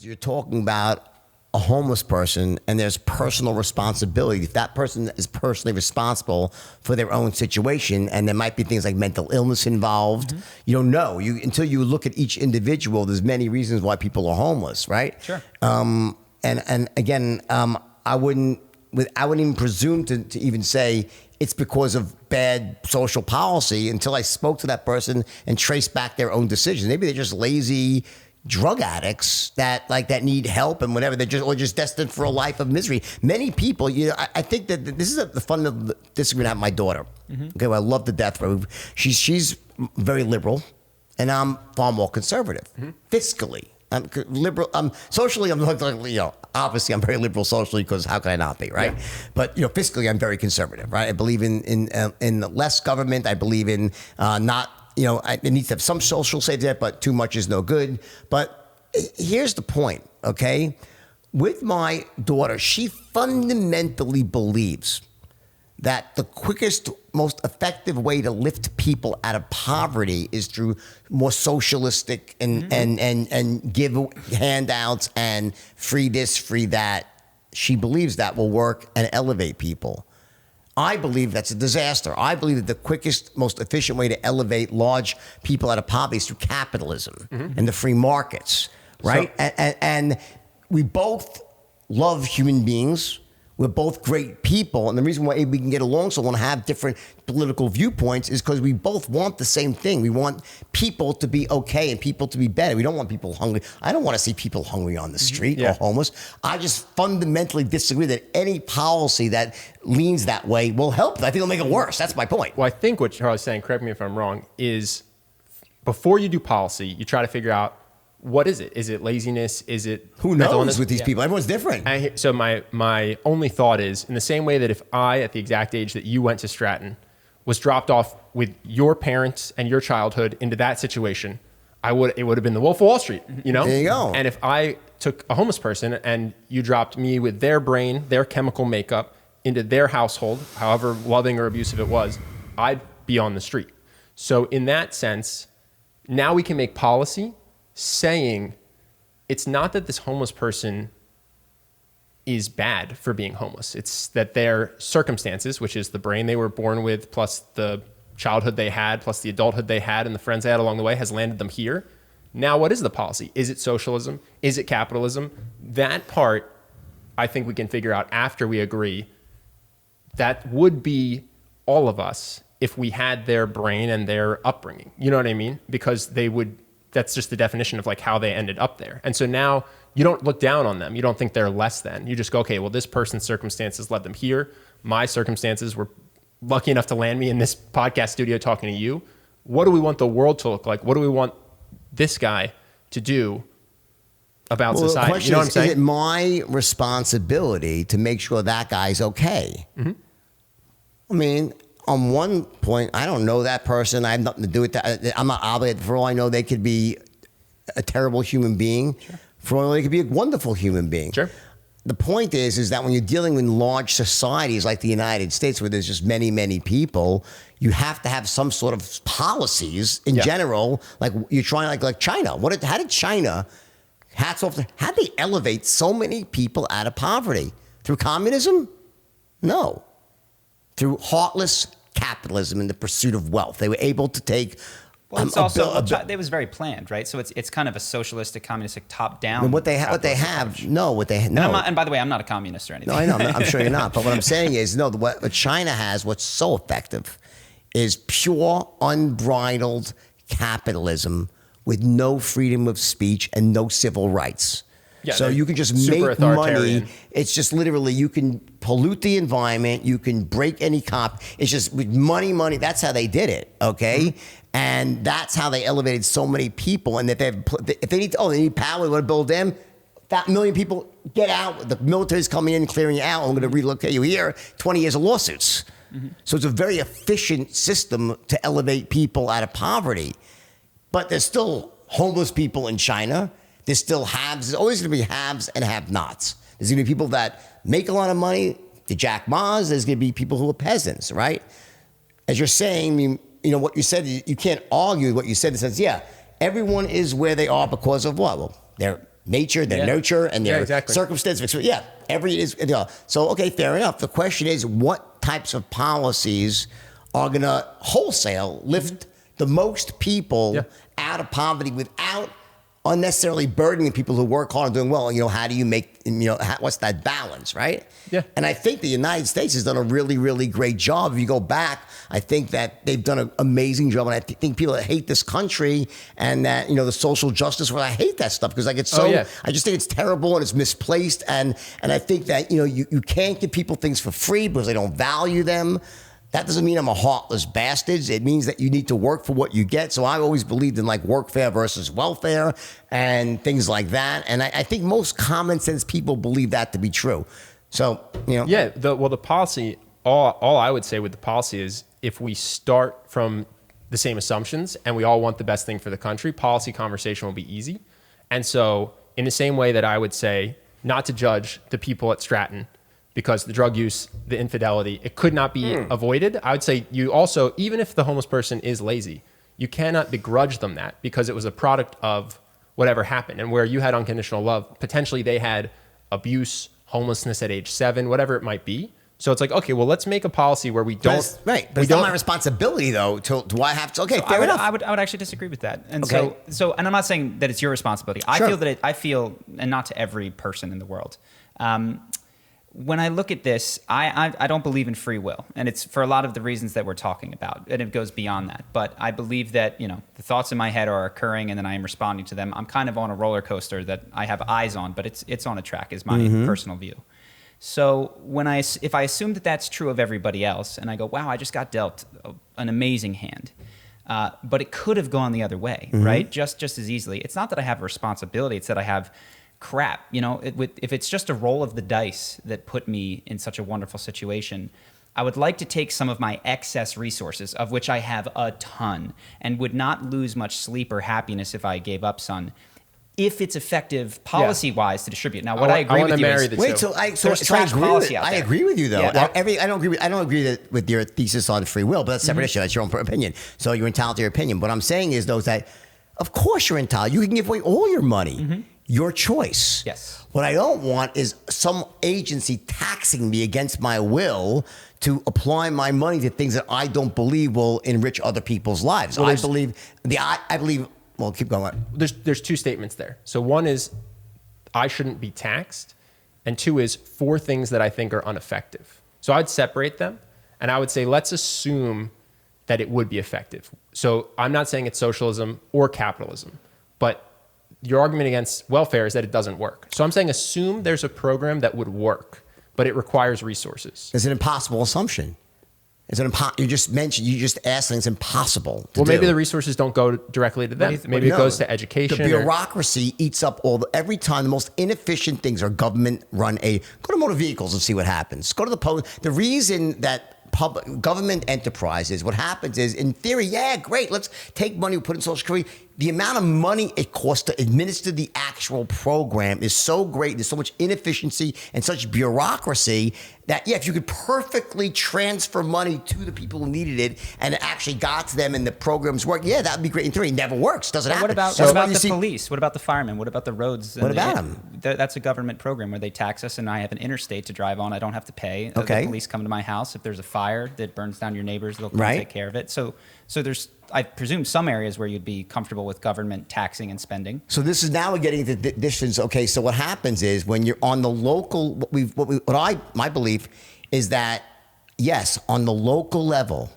You're talking about a homeless person, and there's personal responsibility. If that person is personally responsible for their own situation, and there might be things like mental illness involved, you don't know. Until you look at each individual, there's many reasons why people are homeless, right? Sure. And again, I wouldn't even presume to even say it's because of bad social policy until I spoke to that person and traced back their own decisions. Maybe they're just lazy drug addicts that need help and whatever. They're just destined for a life of misery. Many people, I think that this is the fundamental disagreement I have with my daughter. Okay, well, I love to death. She's very liberal, and I'm far more conservative, fiscally. I'm liberal. Socially, I'm obviously I'm very liberal socially because how can I not be, right? Yeah. But fiscally, I'm very conservative, right? I believe in less government. I believe in not. It needs to have some social safety net, but too much is no good. But here's the point, okay? With my daughter, she fundamentally believes that the quickest, most effective way to lift people out of poverty is through more socialistic and give handouts and free this, free that. She believes that will work and elevate people. I believe that's a disaster. I believe that the quickest, most efficient way to elevate large people out of poverty is through capitalism and the free markets, right? So, and we both love human beings. We're both great people. And the reason why we can get along so well and have different political viewpoints is because we both want the same thing. We want people to be okay and people to be better. We don't want people hungry. I don't want to see people hungry on the street or homeless. I just fundamentally disagree that any policy that leans that way will help. I think it'll make it worse. That's my point. Well, I think what Charlie's saying, correct me if I'm wrong, is before you do policy, you try to figure out, what is it? Is it laziness? Is it who knows with these people? Everyone's different. So my only thought is, in the same way that if I, at the exact age that you went to Stratton, was dropped off with your parents and your childhood into that situation, it would have been the Wolf of Wall Street, There you go. And if I took a homeless person and you dropped me with their brain, their chemical makeup into their household, however loving or abusive it was, I'd be on the street. So in that sense, now we can make policy saying it's not that this homeless person is bad for being homeless. It's that their circumstances, which is the brain they were born with, plus the childhood they had, plus the adulthood they had, and the friends they had along the way, has landed them here. Now, what is the policy? Is it socialism? Is it capitalism? That part, I think we can figure out after we agree. That would be all of us if we had their brain and their upbringing. You know what I mean? Because they would... That's just the definition of how they ended up there. And so now you don't look down on them. You don't think they're less than. You just go, okay, well, this person's circumstances led them here. My circumstances were lucky enough to land me in this podcast studio talking to you. What do we want the world to look like? What do we want this guy to do about society? The question is it my responsibility to make sure that guy's okay? I mean, on one point, I don't know that person. I have nothing to do with that. I'm not obligated. For all I know, they could be a terrible human being. Sure. For all I know, they could be a wonderful human being. Sure. The point is that when you're dealing with large societies like the United States, where there's just many, many people, you have to have some sort of policies in general. Like you're trying, like China. How did China? Hats off. How did they elevate so many people out of poverty? Through communism? No. Through heartless capitalism and the pursuit of wealth. They were able to take... Well, it was very planned, right? So it's kind of a socialistic, communistic, top-down. And what they have, And by the way, I'm not a communist or anything. No, I know. I'm sure you're not. But what I'm saying is, what China has, what's so effective, is pure, unbridled capitalism with no freedom of speech and no civil rights. Yeah, so you can just make money. It's just literally, you can pollute the environment. You can break any cop. It's just with money. That's how they did it. Okay. And that's how they elevated so many people. And if they need power, they want to build them. That million people get out. The military's coming in, clearing you out. I'm going to relocate you here. 20 years of lawsuits. So it's a very efficient system to elevate people out of poverty. But there's still homeless people in China. There's still haves. There's always going to be haves and have-nots. There's going to be people that make a lot of money, the Jack Ma's. There's going to be people who are peasants, right? As you're saying, what you said, you can't argue what you said in the sense, everyone is where they are because of what? Well, they're nature, their nurture, and their exactly. circumstance. Yeah, so okay, fair enough. The question is, what types of policies are going to wholesale lift the most people out of poverty without unnecessarily burdening people who work hard and doing well? How do you make, what's that balance, right? Yeah. And I think the United States has done a really, really great job. If you go back, I think that they've done an amazing job. And I think people that hate this country and that, the social justice, I hate that stuff because I just think it's terrible and it's misplaced. And I think that, you can't give people things for free because they don't value them. That doesn't mean I'm a heartless bastard. It means that you need to work for what you get. So I always believed in workfare versus welfare and things like that. And I think most common sense people believe that to be true. So, Yeah, the policy, all I would say with the policy is if we start from the same assumptions and we all want the best thing for the country, policy conversation will be easy. And so in the same way that I would say not to judge the people at Stratton, because the drug use, the infidelity, it could not be avoided. I would say you also, even if the homeless person is lazy, you cannot begrudge them that because it was a product of whatever happened. And where you had unconditional love, potentially they had abuse, homelessness at age 7, whatever it might be. So it's like, okay, well, let's make a policy where we don't. But it's not my responsibility, though. Do I have to? Okay, fair enough. I would actually disagree with that. And so, and I'm not saying that it's your responsibility. I feel, and not to every person in the world. When I look at this, I don't believe in free will. And it's for a lot of the reasons that we're talking about. And it goes beyond that. But I believe that, the thoughts in my head are occurring and then I am responding to them. I'm kind of on a roller coaster that I have eyes on, but it's on a track is my personal view. So if I assume that that's true of everybody else and I go, wow, I just got dealt an amazing hand. But it could have gone the other way, right? Just as easily. It's not that I have a responsibility. It's that I have crap, if it's just a roll of the dice that put me in such a wonderful situation, I would like to take some of my excess resources, of which I have a ton, and would not lose much sleep or happiness if I gave up some, if it's effective policy-wise to distribute. Now, I agree with you is I agree with you though. Yeah, I don't agree with your thesis on free will, but that's a separate issue. That's your own opinion. So you're entitled to your opinion. What I'm saying is, though, is that of course you're entitled. You can give away all your money. Your choice. Yes. What I don't want is some agency taxing me against my will to apply my money to things that I don't believe will enrich other people's lives. Well, I believe. Well, keep going. There's 2 statements there. So one is I shouldn't be taxed, and 2 is for things that I think are ineffective. So I'd separate them, and I would say let's assume that it would be effective. So I'm not saying it's socialism or capitalism, but your argument against welfare is that it doesn't work. So I'm saying assume there's a program that would work, but it requires resources. It's an impossible assumption. You just asked things impossible to do. Maybe the resources don't go directly to them. Maybe it goes to education. The bureaucracy eats up every time the most inefficient things are government run aid. Go to motor vehicles and see what happens. Go to the post. The reason that government enterprises, what happens is, in theory, great, let's take money, put in Social Security. The amount of money it costs to administer the actual program is so great. There's so much inefficiency and such bureaucracy that, if you could perfectly transfer money to the people who needed it and it actually got to them and the programs work, that would be great. In theory, it never works. Doesn't happen. What about the police? What about the firemen? What about the roads? What about them? That's a government program where they tax us and I have an interstate to drive on. I don't have to pay. Okay. The police come to my house. If there's a fire that burns down your neighbors, they'll come take care of it. So there's, I presume, some areas where you'd be comfortable with government taxing and spending. So this is now we're getting to the distance. Okay, so what happens is when you're on the local, my belief is that, yes, on the local level,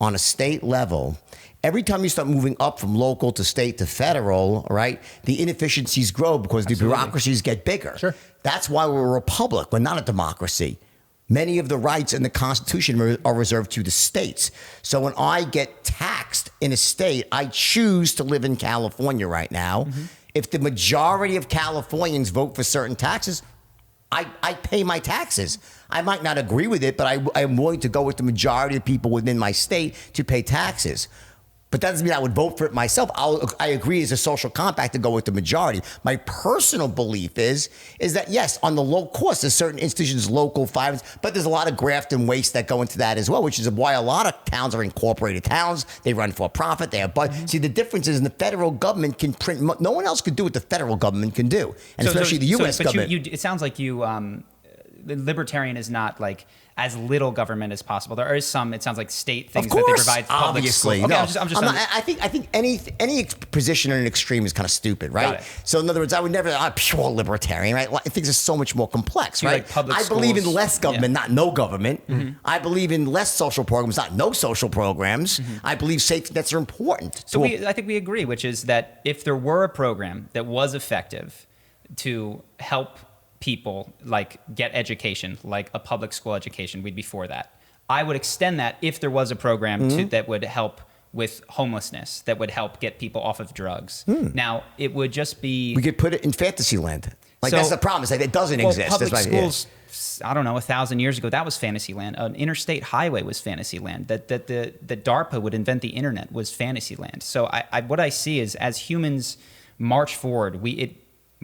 on a state level, every time you start moving up from local to state to federal, right, the inefficiencies grow because the bureaucracies get bigger. Sure. That's why we're a republic. We're not a democracy. Many of the rights in the Constitution are reserved to the states. So when I get taxed in a state, I choose to live in California right now. If the majority of Californians vote for certain taxes, I pay my taxes. I might not agree with it, but I'm willing to go with the majority of people within my state to pay taxes. But that doesn't mean I would vote for it myself. I agree as a social compact to go with the majority. My personal belief is that, yes, on the low cost, there's certain institutions, local finance, but there's a lot of graft and waste that go into that as well, which is why a lot of towns are incorporated towns. They run for profit. They have budget. See, the difference is in the federal government can print. No one else could do what the federal government can do, and especially the U.S. government. It sounds like the libertarian is not like as little government as possible. There is some, it sounds like state things that they provide public obviously. schools. Okay, No, I think any position in an extreme is kind of stupid, right? So in other words, I would never, I'm pure libertarian, right? Things are so much more complex, right? Like public I believe in less government, not no government. Mm-hmm. I believe in less social programs, not no social programs. Mm-hmm. I believe safety nets are important. So I think we agree, which is that if there were a program that was effective to help people like get education, like a public school education, we'd be for that. I would extend that if there was a program that would help with homelessness, that would help get people off of drugs. Now, it would just be... We could put it in fantasy land. Like, that's the problem. It's like it doesn't exist. Public schools, I don't know, 1,000 years ago, that was fantasy land. An interstate highway was fantasy land. That DARPA would invent the internet was fantasy land. So what I see is as humans march forward,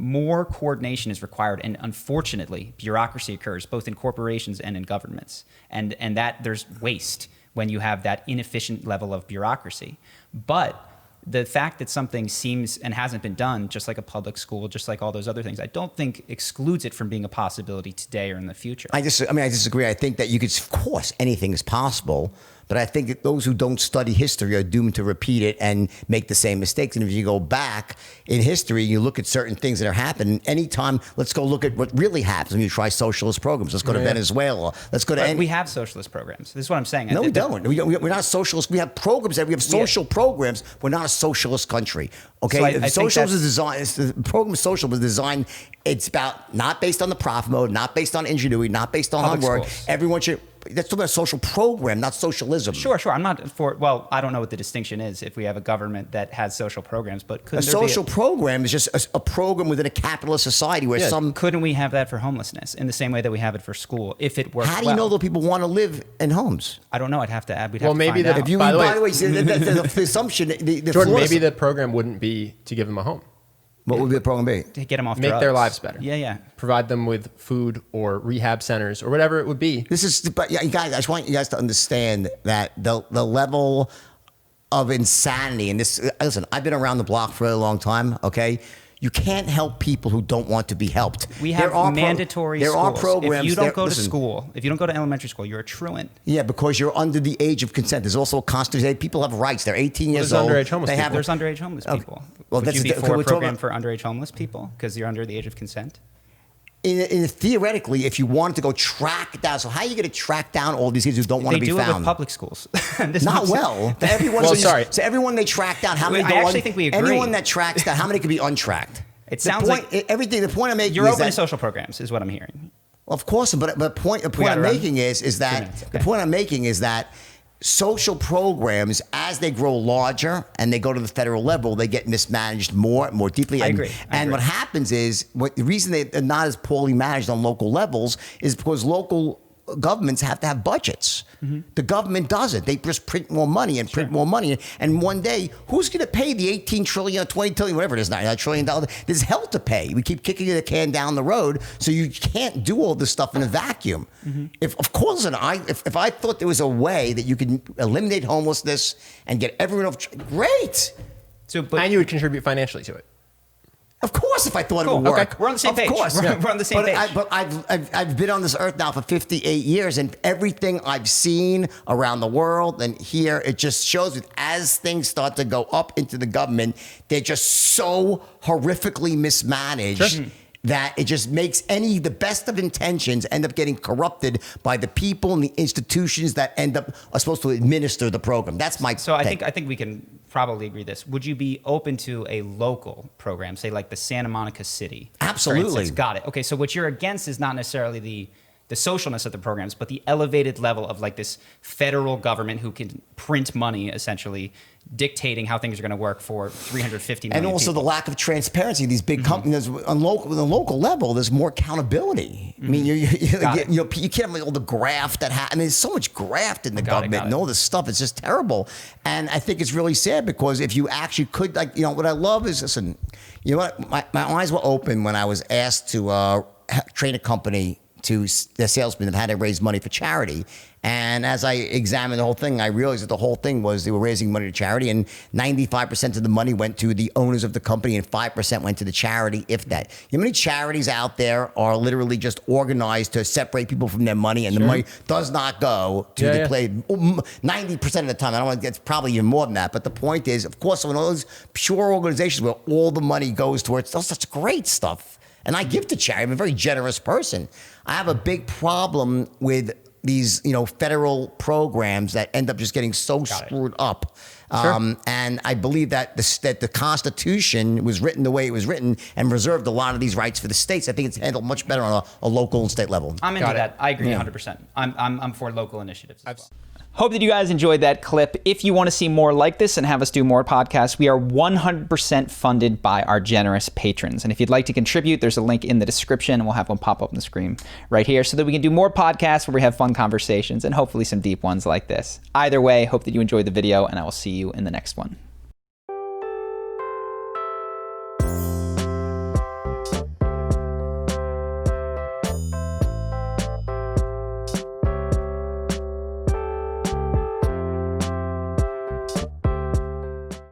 more coordination is required, and unfortunately, bureaucracy occurs both in corporations and in governments, and that there's waste when you have that inefficient level of bureaucracy. But the fact that something seems and hasn't been done, just like a public school, just like all those other things, I don't think excludes it from being a possibility today or in the future. I disagree. I think that of course, anything is possible. But I think that those who don't study history are doomed to repeat it and make the same mistakes. And if you go back in history, you look at certain things that are happening. Anytime, let's go look at what really happens when you try socialist programs. Let's go to Venezuela. Let's go to. We have socialist programs. This is what I'm saying. No, we don't. We're not socialist. We have programs. We have social programs. We're not a socialist country. Okay, So socialism is designed. The program of social was designed. It's about not based on the profit mode, not based on ingenuity, not based on hard work. Everyone should. That's talking about a social program, not socialism. Sure. I'm not for. Well, I don't know what the distinction is if we have a government that has social programs, but couldn't a social program is just a program within a capitalist society where couldn't we have that for homelessness in the same way that we have it for school if it works? How do you know that people want to live in homes? I don't know. I'd have to add. Maybe find out. if you. By the way, the assumption. Jordan, maybe the program wouldn't be to give them a home. What would the program be? To get them off Make drugs. their lives better. Yeah. Provide them with food or rehab centers or whatever it would be. But you guys, I just want you guys to understand that the level of insanity, and this, listen, I've been around the block for a long time, okay? You can't help people who don't want to be helped. We have mandatory schools. There are programs. If you don't go to school, if you don't go to elementary school, you're a truant. Yeah, because you're under the age of consent. There's also a constitution. People have rights. They're 18 years old. There's underage homeless people. Well, would you be for a program for underage homeless people because you're under the age of consent? Theoretically, if you wanted to go track down, so how are you going to track down all these kids who don't want to be found? They do it with public schools. Not well. So everyone they track down, how many? I actually think we agree. Anyone that tracks down, how many could be untracked? It sounds like everything. The point I'm making you're is open that to social programs, is what I'm hearing. Well, of course, but the point I'm making is that social programs, as they grow larger and they go to the federal level, they get mismanaged more deeply. I agree. What happens is, the reason they're not as poorly managed on local levels is because local governments have to have budgets. Mm-hmm. The government doesn't. They just print more money and print more money. And one day, who's going to pay the 18 trillion, 20 trillion, whatever it is, $9 trillion? There's hell to pay. We keep kicking the can down the road, so you can't do all this stuff in a vacuum. Mm-hmm. If I thought there was a way that you could eliminate homelessness and get everyone off, great. And you would contribute financially to it. Of course, if I thought it would work. Okay. We're on the same page. Of course. We're on the same page. But I've been on this earth now for 58 years, and everything I've seen around the world and here, it just shows that as things start to go up into the government, they're just so horrifically mismanaged. That it just makes the best of intentions end up getting corrupted by the people and the institutions that are supposed to administer the program. That's my take. I think we can probably agree this. Would you be open to a local program, say like the Santa Monica City? Absolutely. Got it. Okay, so what you're against is not necessarily the socialness of the programs, but the elevated level of like this federal government who can print money, essentially dictating how things are going to work for 350 million and also people. the lack of transparency. These big companies on the local level, there's more accountability. I mean, you can't have all the graft that happens. I mean, there's so much graft in the government and all this stuff. It's just terrible. And I think it's really sad because if you actually could, like, what I love is, listen, you know what? My eyes were open when I was asked to train a company to the salesmen that had to raise money for charity. And as I examined the whole thing, I realized that the whole thing was they were raising money to charity, and 95% of the money went to the owners of the company and 5% went to the charity, if that. You know how many charities out there are literally just organized to separate people from their money, and the money does not go to the play 90% of the time. I don't want to, it's probably even more than that. But the point is, of course, when all those pure organizations where all the money goes towards such great stuff. And I give to charity. I'm a very generous person. I have a big problem with these, federal programs that end up just getting so screwed up. And I believe that the Constitution was written the way it was written and reserved a lot of these rights for the states. I think it's handled much better on a local and state level. I'm into that. I agree 100%. I'm for local initiatives as well. Hope that you guys enjoyed that clip. If you want to see more like this and have us do more podcasts, we are 100% funded by our generous patrons. And if you'd like to contribute, there's a link in the description, and we'll have one pop up on the screen right here so that we can do more podcasts where we have fun conversations and hopefully some deep ones like this. Either way, hope that you enjoyed the video, and I will see you in the next one.